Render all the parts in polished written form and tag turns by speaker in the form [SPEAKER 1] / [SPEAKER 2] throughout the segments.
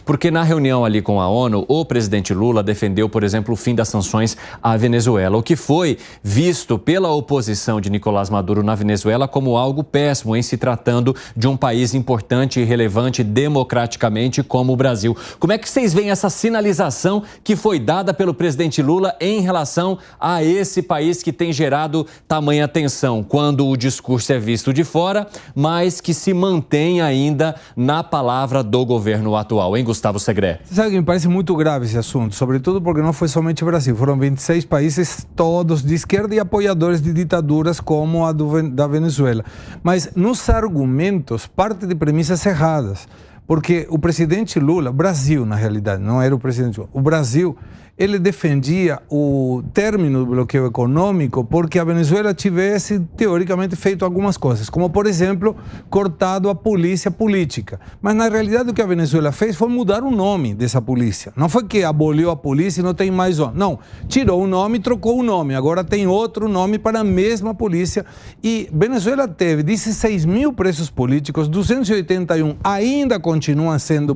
[SPEAKER 1] porque na reunião ali com a ONU, o presidente Lula defendeu, por exemplo, o fim das sanções à Venezuela, o que foi visto pela oposição de Nicolás Maduro na Venezuela como algo péssimo em se tratando de um país importante e relevante democraticamente como o Brasil. Como é que vocês veem essa sinalização que foi dada pelo presidente Lula em relação a esse país que tem gerado tamanha tensão, quando o discurso é visto de fora, mas que se mantém ainda na palavra do governo atual, hein, Gustavo Segré?
[SPEAKER 2] Você sabe que me parece muito grave esse assunto, sobretudo porque não foi somente o Brasil, foram 26 países todos de esquerda e apoiadores de ditaduras como a da Venezuela. Mas nos argumentos parte de premissas erradas, porque o presidente Lula, Brasil na realidade, não era o presidente Lula, o Brasil, ele defendia o término do bloqueio econômico porque a Venezuela tivesse, teoricamente, feito algumas coisas, como, por exemplo, cortado a polícia política. Mas, na realidade, o que a Venezuela fez foi mudar o nome dessa polícia. Não foi que aboliu a polícia e não tem mais um. Não, tirou o nome e trocou o nome. Agora tem outro nome para a mesma polícia. E Venezuela teve 16 mil presos políticos, 281 ainda continuam sendo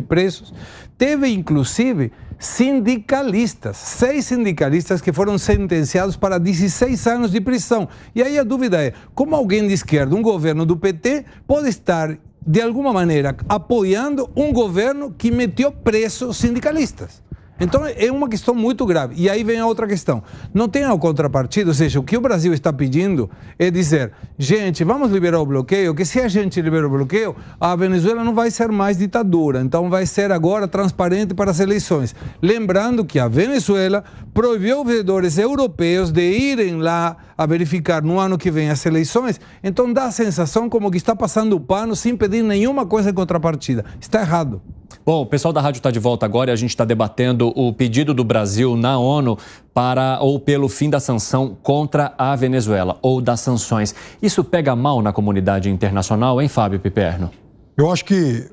[SPEAKER 2] presos. Teve, inclusive, sindicalistas, 6 sindicalistas que foram sentenciados para 16 anos de prisão. E aí a dúvida é, como alguém de esquerda, um governo do PT, pode estar, de alguma maneira, apoiando um governo que meteu preso sindicalistas? Então é uma questão muito grave. E aí vem a outra questão. Não tem a contrapartida, ou seja, o que o Brasil está pedindo é dizer, gente, vamos liberar o bloqueio, que se a gente liberar o bloqueio, a Venezuela não vai ser mais ditadura, então vai ser agora transparente para as eleições. Lembrando que a Venezuela proibiu vereadores europeus de irem lá a verificar no ano que vem as eleições, então dá a sensação como que está passando o pano sem pedir nenhuma coisa em contrapartida. Está errado.
[SPEAKER 1] Bom, o pessoal da rádio está de volta agora e a gente está debatendo o pedido do Brasil na ONU para ou pelo fim da sanção contra a Venezuela, ou das sanções. Isso pega mal na comunidade internacional, hein, Fábio Piperno?
[SPEAKER 3] Eu acho que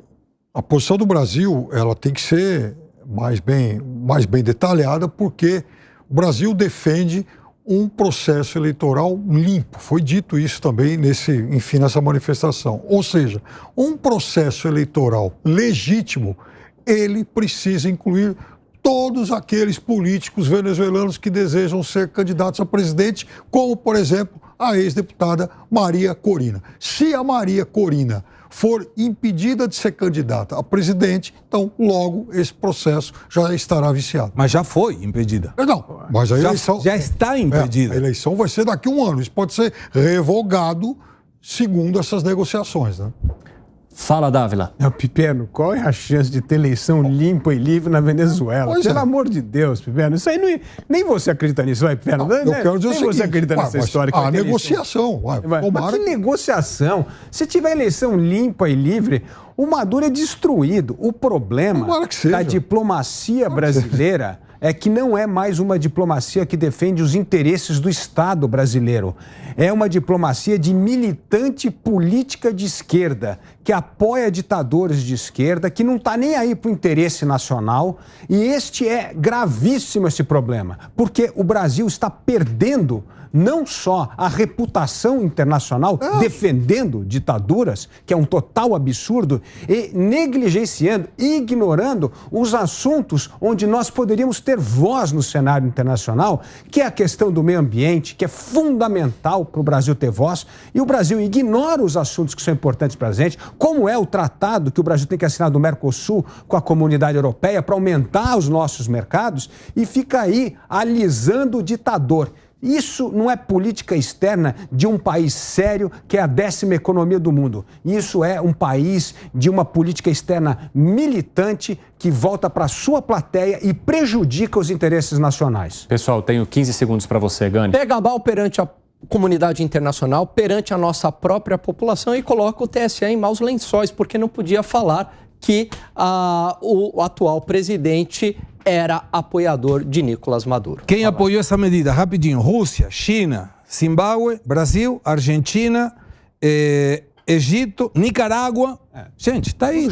[SPEAKER 3] a posição do Brasil ela tem que ser mais bem detalhada, porque o Brasil defende um processo eleitoral limpo. Foi dito isso também nessa manifestação. Ou seja, um processo eleitoral legítimo, ele precisa incluir todos aqueles políticos venezuelanos que desejam ser candidatos a presidente, como, por exemplo, a ex-deputada Maria Corina. Se a Maria Corina for impedida de ser candidata a presidente, então logo esse processo já estará viciado.
[SPEAKER 2] Mas já foi impedida.
[SPEAKER 3] Não, mas a eleição...
[SPEAKER 2] Já está impedida.
[SPEAKER 3] A eleição vai ser daqui a um ano. Isso pode ser revogado segundo essas negociações, né?
[SPEAKER 1] Fala, Dávila.
[SPEAKER 4] Piperno, qual é a chance de ter eleição limpa e livre na Venezuela? Pelo amor de Deus, Piperno. Isso aí não, nem você acredita nisso, vai, Piperno?
[SPEAKER 3] Eu quero dizer o seguinte,
[SPEAKER 4] você acredita nessa história.
[SPEAKER 3] A negociação.
[SPEAKER 4] Mas que negociação? Se tiver eleição limpa e livre, o Maduro é destruído. O problema da diplomacia brasileira é que não é mais uma diplomacia que defende os interesses do Estado brasileiro. É uma diplomacia de militante política de esquerda, que apoia ditadores de esquerda, que não está nem aí para o interesse nacional. E este é gravíssimo, esse problema, porque o Brasil está perdendo não só a reputação internacional, defendendo ditaduras, que é um total absurdo, e negligenciando, ignorando os assuntos onde nós poderíamos ter voz no cenário internacional, que é a questão do meio ambiente, que é fundamental para o Brasil ter voz, e o Brasil ignora os assuntos que são importantes para a gente, como é o tratado que o Brasil tem que assinar do Mercosul com a Comunidade Europeia para aumentar os nossos mercados, e fica aí alisando o ditador. Isso não é política externa de um país sério, que é a 10ª economia do mundo. Isso é um país de uma política externa militante que volta para a sua plateia e prejudica os interesses nacionais.
[SPEAKER 1] Pessoal, tenho 15 segundos para você, Gani.
[SPEAKER 5] Pega mal perante a comunidade internacional, perante a nossa própria população, e coloca o TSE em maus lençóis, porque não podia falar que o atual presidente era apoiador de Nicolás Maduro.
[SPEAKER 2] Quem apoiou essa medida? Rapidinho. Rússia, China, Zimbábue, Brasil, Argentina, Egito, Nicarágua. Gente, tá aí.